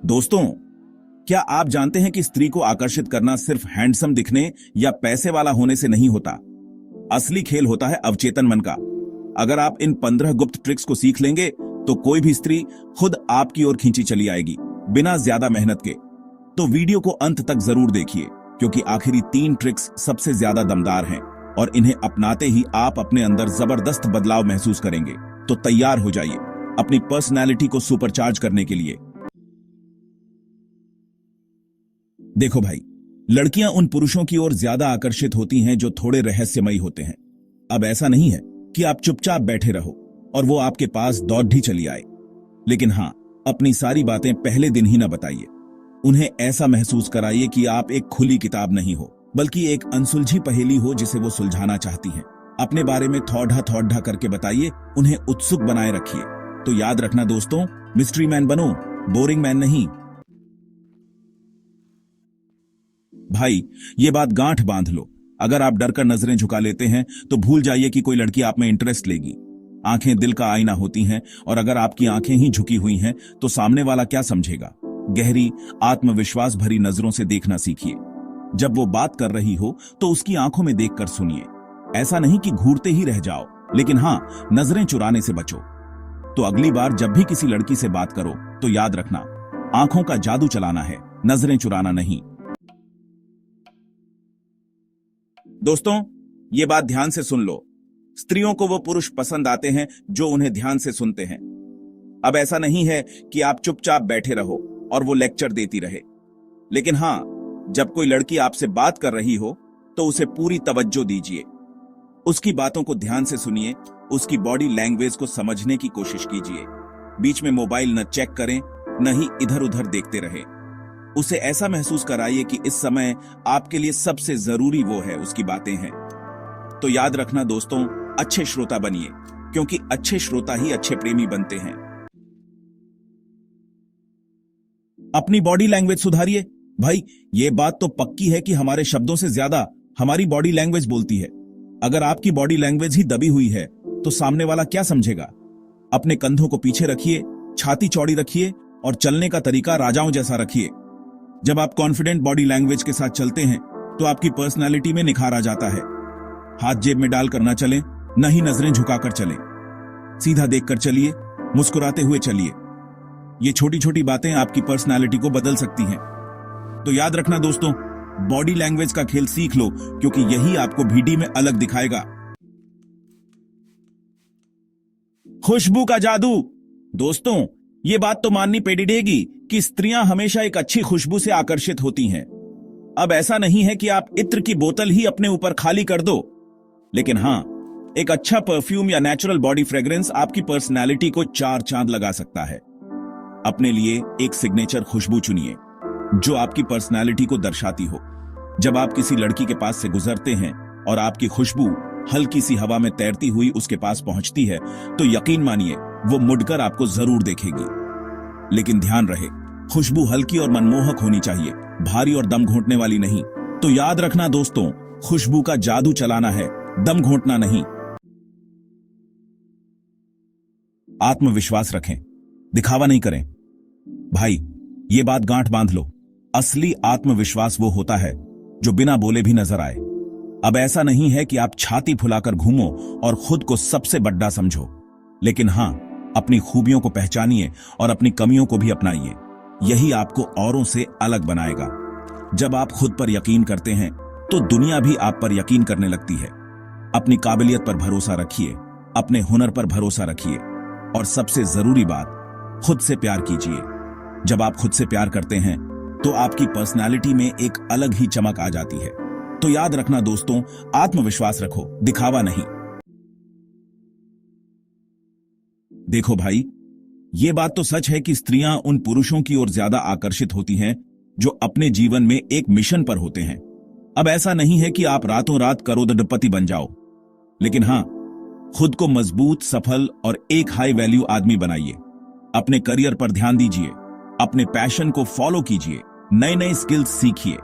दोस्तों, क्या आप जानते हैं कि स्त्री को आकर्षित करना सिर्फ हैंडसम दिखने या पैसे वाला होने से नहीं होता। असली खेल होता है अवचेतन मन का। अगर आप इन 15 गुप्त ट्रिक्स को सीख लेंगे तो कोई भी स्त्री खुद आपकी ओर खींची चली आएगी, बिना ज्यादा मेहनत के। तो वीडियो को अंत तक जरूर देखिए, क्योंकि आखिरी 3 ट्रिक्स सबसे ज्यादा दमदार हैं और इन्हें अपनाते ही आप अपने अंदर जबरदस्त बदलाव महसूस करेंगे। तो तैयार हो जाइए अपनी पर्सनैलिटी को सुपरचार्ज करने के लिए। देखो भाई, लड़कियां उन पुरुषों की ओर ज्यादा आकर्षित होती हैं जो थोड़े रहस्यमयी होते हैं। अब ऐसा नहीं है कि आप चुपचाप बैठे रहो और वो आपके पास दौड़ ही चली आए, लेकिन हां, अपनी सारी बातें पहले दिन ही ना बताइए। उन्हें ऐसा महसूस कराइए कि आप एक खुली किताब नहीं हो, बल्कि एक अनसुलझी पहेली हो जिसे वो सुलझाना चाहती हैं। अपने बारे में थोड़ा करके बताइए, उन्हें उत्सुक बनाए रखिए। तो याद रखना दोस्तों, मिस्ट्री मैन बनो, बोरिंग मैन नहीं। भाई, ये बात गांठ बांध लो, अगर आप डर कर नजरें झुका लेते हैं तो भूल जाइए कि कोई लड़की आप में इंटरेस्ट लेगी। आंखें दिल का आईना होती हैं, और अगर आपकी आंखें ही झुकी हुई हैं तो सामने वाला क्या समझेगा। गहरी, आत्मविश्वास भरी नजरों से देखना सीखिए। जब वो बात कर रही हो तो उसकी आंखों में देखकर सुनिए। ऐसा नहीं कि घूरते ही रह जाओ, लेकिन हां, नजरें चुराने से बचो। तो अगली बार जब भी किसी लड़की से बात करो तो याद रखना, आंखों का जादू चलाना है, नजरें चुराना नहीं। दोस्तों, ये बात ध्यान से सुन लो, स्त्रियों को वो पुरुष पसंद आते हैं जो उन्हें ध्यान से सुनते हैं। अब ऐसा नहीं है कि आप चुपचाप बैठे रहो और वो लेक्चर देती रहे, लेकिन हां, जब कोई लड़की आपसे बात कर रही हो तो उसे पूरी तवज्जो दीजिए। उसकी बातों को ध्यान से सुनिए, उसकी बॉडी लैंग्वेज को समझने की कोशिश कीजिए। बीच में मोबाइल न चेक करें, न ही इधर उधर देखते रहे। उसे ऐसा महसूस कराइए कि इस समय आपके लिए सबसे जरूरी वो है, उसकी बातें हैं। तो याद रखना दोस्तों, अच्छे श्रोता बनिए, क्योंकि अच्छे श्रोता ही अच्छे प्रेमी बनते हैं। अपनी बॉडी लैंग्वेज सुधारिए। भाई, ये बात तो पक्की है कि हमारे शब्दों से ज्यादा हमारी बॉडी लैंग्वेज बोलती है। अगर आपकी बॉडी लैंग्वेज ही दबी हुई है तो सामने वाला क्या समझेगा। अपने कंधों को पीछे रखिए, छाती चौड़ी रखिए और चलने का तरीका राजाओं जैसा रखिए। जब आप कॉन्फिडेंट बॉडी लैंग्वेज के साथ चलते हैं तो आपकी पर्सनालिटी में निखार आ जाता है। हाथ जेब में डालकर ना चलें, न ही नजरें झुकाकर चलें। सीधा देखकर चलिए, मुस्कुराते हुए चलिए। ये छोटी छोटी बातें आपकी पर्सनालिटी को बदल सकती हैं। तो याद रखना दोस्तों, बॉडी लैंग्वेज का खेल सीख लो, क्योंकि यही आपको भीडी में अलग दिखाएगा। खुशबू का जादू। दोस्तों, ये बात तो माननी पड़ेगी कि स्त्रियां हमेशा एक अच्छी खुशबू से आकर्षित होती हैं। अब ऐसा नहीं है कि आप इत्र की बोतल ही अपने ऊपर खाली कर दो, लेकिन हां, एक अच्छा परफ्यूम या नेचुरल बॉडी फ्रेग्रेंस आपकी पर्सनैलिटी को 4 चांद लगा सकता है। अपने लिए एक सिग्नेचर खुशबू चुनिए जो आपकी पर्सनैलिटी को दर्शाती हो। जब आप किसी लड़की के पास से गुजरते हैं और आपकी खुशबू हल्की सी हवा में तैरती हुई उसके पास पहुंचती है, तो यकीन मानिए वो मुड़कर आपको जरूर देखेगी। लेकिन ध्यान रहे, खुशबू हल्की और मनमोहक होनी चाहिए, भारी और दम घोंटने वाली नहीं। तो याद रखना दोस्तों, खुशबू का जादू चलाना है, दम घोंटना नहीं। आत्मविश्वास रखें, दिखावा नहीं करें। भाई, ये बात गांठ बांध लो, असली आत्मविश्वास वो होता है जो बिना बोले भी नजर आए। अब ऐसा नहीं है कि आप छाती फुलाकर घूमो और खुद को सबसे बड़ा समझो, लेकिन हां, अपनी खूबियों को पहचानिए और अपनी कमियों को भी अपनाइए। यही आपको औरों से अलग बनाएगा। जब आप खुद पर यकीन करते हैं तो दुनिया भी आप पर यकीन करने लगती है। अपनी काबिलियत पर भरोसा रखिए, अपने हुनर पर भरोसा रखिए, और सबसे जरूरी बात, खुद से प्यार कीजिए। जब आप खुद से प्यार करते हैं तो आपकी पर्सनालिटी में एक अलग ही चमक आ जाती है। तो याद रखना दोस्तों, आत्मविश्वास रखो, दिखावा नहीं। देखो भाई, ये बात तो सच है कि स्त्रियां उन पुरुषों की ओर ज्यादा आकर्षित होती हैं जो अपने जीवन में एक मिशन पर होते हैं। अब ऐसा नहीं है कि आप रातों रात करोड़पति बन जाओ, लेकिन हां, खुद को मजबूत, सफल और एक हाई वैल्यू आदमी बनाइए। अपने करियर पर ध्यान दीजिए, अपने पैशन को फॉलो कीजिए, नए नए स्किल्स सीखिए।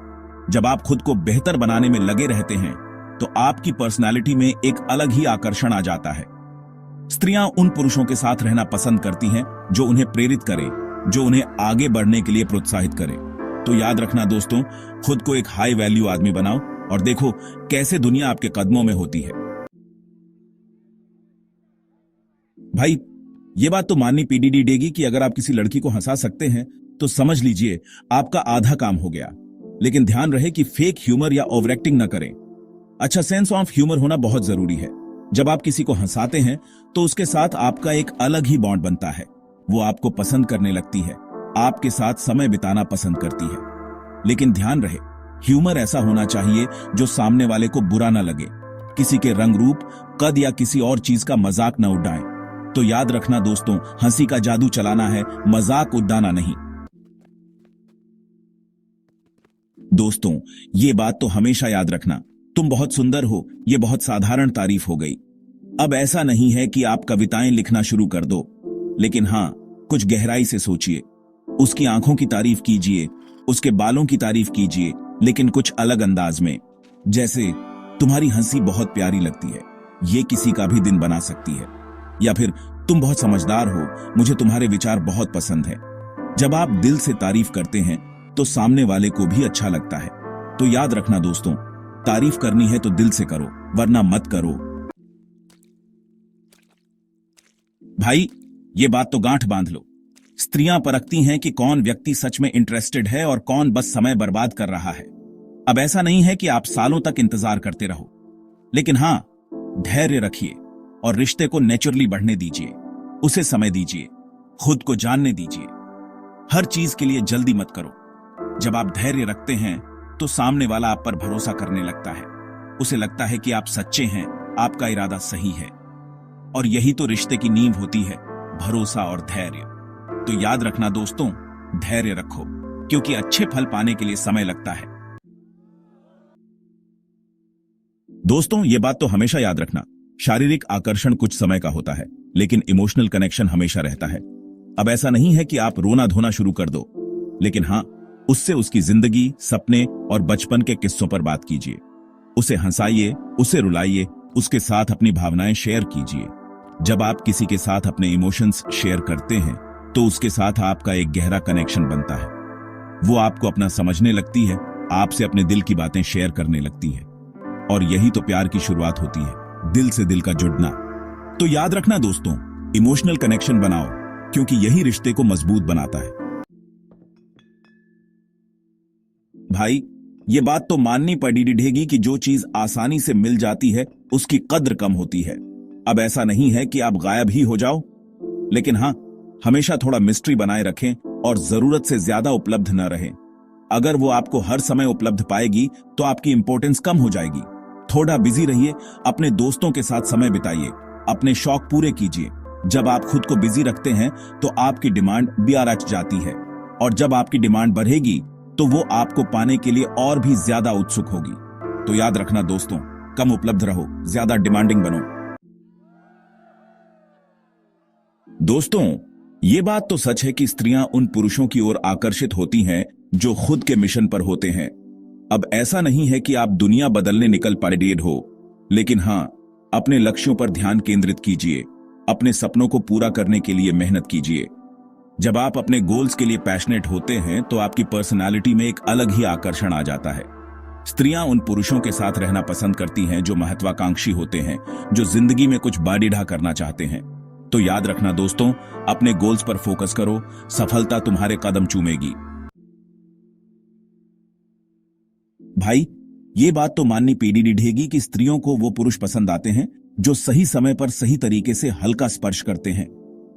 जब आप खुद को बेहतर बनाने में लगे रहते हैं तो आपकी पर्सनालिटी में एक अलग ही आकर्षण आ जाता है। स्त्रियां उन पुरुषों के साथ रहना पसंद करती हैं जो उन्हें प्रेरित करें, जो उन्हें आगे बढ़ने के लिए प्रोत्साहित करे। तो याद रखना दोस्तों, खुद को एक हाई वैल्यू आदमी बनाओ और देखो कैसे दुनिया आपके कदमों में होती है। भाई, ये बात तो माननी पीडीडी देगी कि अगर आप किसी लड़की को हंसा सकते हैं तो समझ लीजिए आपका आधा काम हो गया। लेकिन ध्यान रहे कि फेक ह्यूमर या ओवर एक्टिंग न करें। अच्छा सेंस ऑफ ह्यूमर होना बहुत जरूरी है। जब आप किसी को हंसाते हैं तो उसके साथ आपका एक अलग ही बॉन्ड बनता है। वो आपको पसंद करने लगती है, आपके साथ समय बिताना पसंद करती है। लेकिन ध्यान रहे, ह्यूमर ऐसा होना चाहिए जो सामने वाले को बुरा न लगे। किसी के रंग रूप, कद या किसी और चीज का मजाक न उड़ाएं। तो याद रखना दोस्तों, हंसी का जादू चलाना है, मजाक उड़ाना नहीं। दोस्तों, ये बात तो हमेशा याद रखना, तुम बहुत सुंदर हो ये बहुत साधारण तारीफ हो गई। अब ऐसा नहीं है कि आप कविताएं लिखना शुरू कर दो, लेकिन हां, कुछ गहराई से सोचिए। उसकी आंखों की तारीफ कीजिए, उसके बालों की तारीफ कीजिए, लेकिन कुछ अलग अंदाज में। जैसे, तुम्हारी हंसी बहुत प्यारी लगती है, ये किसी का भी दिन बना सकती है। या फिर, तुम बहुत समझदार हो, मुझे तुम्हारे विचार बहुत पसंद है। जब आप दिल से तारीफ करते हैं तो सामने वाले को भी अच्छा लगता है। तो याद रखना दोस्तों, तारीफ करनी है तो दिल से करो, वरना मत करो। भाई, ये बात तो गांठ बांध लो। स्त्रियां परखती हैं कि कौन व्यक्ति सच में इंटरेस्टेड है और कौन बस समय बर्बाद कर रहा है। अब ऐसा नहीं है कि आप सालों तक इंतजार करते रहो, लेकिन हां, धैर्य रखिए और रिश्ते को नेचुरली बढ़ने दीजिए। उसे समय दीजिए, खुद को जानने दीजिए। हर चीज के लिए जल्दी मत करो। जब आप धैर्य रखते हैं तो सामने वाला आप पर भरोसा करने लगता है। उसे लगता है कि आप सच्चे हैं, आपका इरादा सही है। और यही तो रिश्ते की नींव होती है, भरोसा और धैर्य। तो याद रखना दोस्तों, धैर्य रखो, क्योंकि अच्छे फल पाने के लिए समय लगता है। दोस्तों, ये बात तो हमेशा याद रखना, शारीरिक आकर्षण कुछ समय का होता है, लेकिन इमोशनल कनेक्शन हमेशा रहता है। अब ऐसा नहीं है कि आप रोना धोना शुरू कर दो, लेकिन हां, उससे उसकी जिंदगी, सपने और बचपन के किस्सों पर बात कीजिए। उसे हंसाइए, उसे रुलाइए, उसके साथ अपनी भावनाएं शेयर कीजिए। जब आप किसी के साथ अपने इमोशंस शेयर करते हैं तो उसके साथ आपका एक गहरा कनेक्शन बनता है। वो आपको अपना समझने लगती है, आपसे अपने दिल की बातें शेयर करने लगती है। और यही तो प्यार की शुरुआत होती है, दिल से दिल का जुड़ना। तो याद रखना दोस्तों, इमोशनल कनेक्शन बनाओ, क्योंकि यही रिश्ते को मजबूत बनाता है। भाई, ये बात तो माननी पड़ेगी कि जो चीज आसानी से मिल जाती है उसकी कद्र कम होती है। अब ऐसा नहीं है कि आप गायब ही हो जाओ, लेकिन हां, हमेशा थोड़ा मिस्ट्री बनाए रखें और जरूरत से ज्यादा उपलब्ध न रहें। अगर वो आपको हर समय उपलब्ध पाएगी तो आपकी इंपॉर्टेंस कम हो जाएगी। थोड़ा बिजी रहिए, अपने दोस्तों के साथ समय बिताइए, अपने शौक पूरे कीजिए। जब आप खुद को बिजी रखते हैं तो आपकी डिमांड भी बढ़ जाती है, और जब आपकी डिमांड बढ़ेगी तो वो आपको पाने के लिए और भी ज्यादा उत्सुक होगी। तो याद रखना दोस्तों, कम उपलब्ध रहो, ज्यादा डिमांडिंग बनो। दोस्तों, ये बात तो सच है कि स्त्रियां उन पुरुषों की ओर आकर्षित होती हैं जो खुद के मिशन पर होते हैं। अब ऐसा नहीं है कि आप दुनिया बदलने निकल पड़े हो, लेकिन हां, अपने लक्ष्यों पर ध्यान केंद्रित कीजिए, अपने सपनों को पूरा करने के लिए मेहनत कीजिए। जब आप अपने गोल्स के लिए पैशनेट होते हैं तो आपकी पर्सनालिटी में एक अलग ही आकर्षण आ जाता है। स्त्रियां उन पुरुषों के साथ रहना पसंद करती हैं जो महत्वाकांक्षी होते हैं, जो जिंदगी में कुछ बाड़ीढ़ा करना चाहते हैं। तो याद रखना दोस्तों, अपने गोल्स पर फोकस करो, सफलता तुम्हारे कदम चूमेगी। भाई, ये बात तो माननी पड़ेगी कि स्त्रियों को वो पुरुष पसंद आते हैं जो सही समय पर सही तरीके से हल्का स्पर्श करते हैं।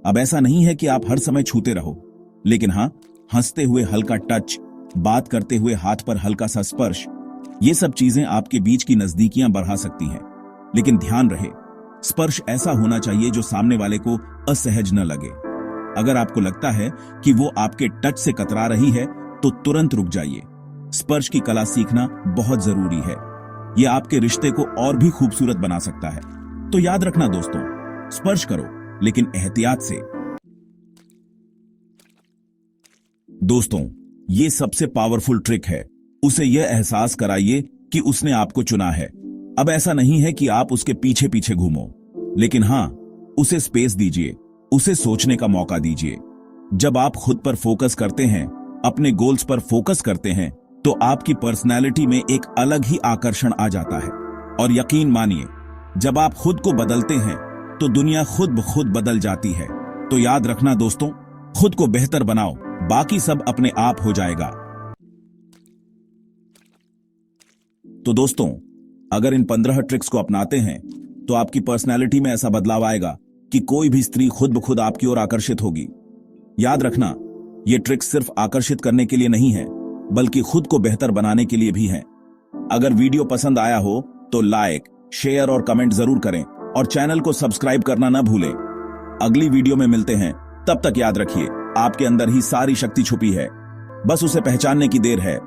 अब ऐसा नहीं है कि आप हर समय छूते रहो, लेकिन हां, हंसते हुए हल्का टच, बात करते हुए हाथ पर हल्का सा स्पर्श, ये सब चीजें आपके बीच की नजदीकियां बढ़ा सकती हैं। लेकिन ध्यान रहे, स्पर्श ऐसा होना चाहिए जो सामने वाले को असहज न लगे। अगर आपको लगता है कि वो आपके टच से कतरा रही है तो तुरंत रुक जाइए। स्पर्श की कला सीखना बहुत जरूरी है, यह आपके रिश्ते को और भी खूबसूरत बना सकता है। तो याद रखना दोस्तों, स्पर्श करो, लेकिन एहतियात से। दोस्तों, ये सबसे पावरफुल ट्रिक है। उसे यह एहसास कराइए कि उसने आपको चुना है। अब ऐसा नहीं है कि आप उसके पीछे पीछे घूमो, लेकिन हां, उसे स्पेस दीजिए, उसे सोचने का मौका दीजिए। जब आप खुद पर फोकस करते हैं, अपने गोल्स पर फोकस करते हैं, तो आपकी पर्सनैलिटी में एक अलग ही आकर्षण आ जाता है। और यकीन मानिए, जब आप खुद को बदलते हैं तो दुनिया खुद ब खुद बदल जाती है। तो याद रखना दोस्तों, खुद को बेहतर बनाओ, बाकी सब अपने आप हो जाएगा। तो दोस्तों, अगर इन 15 ट्रिक्स को अपनाते हैं तो आपकी पर्सनैलिटी में ऐसा बदलाव आएगा कि कोई भी स्त्री खुद ब खुद आपकी ओर आकर्षित होगी। याद रखना, ये ट्रिक्स सिर्फ आकर्षित करने के लिए नहीं है, बल्कि खुद को बेहतर बनाने के लिए भी हैं। अगर वीडियो पसंद आया हो तो लाइक, शेयर और कमेंट जरूर करें और चैनल को सब्सक्राइब करना न भूलें। अगली वीडियो में मिलते हैं, तब तक याद रखिए, आपके अंदर ही सारी शक्ति छुपी है, बस उसे पहचानने की देर है।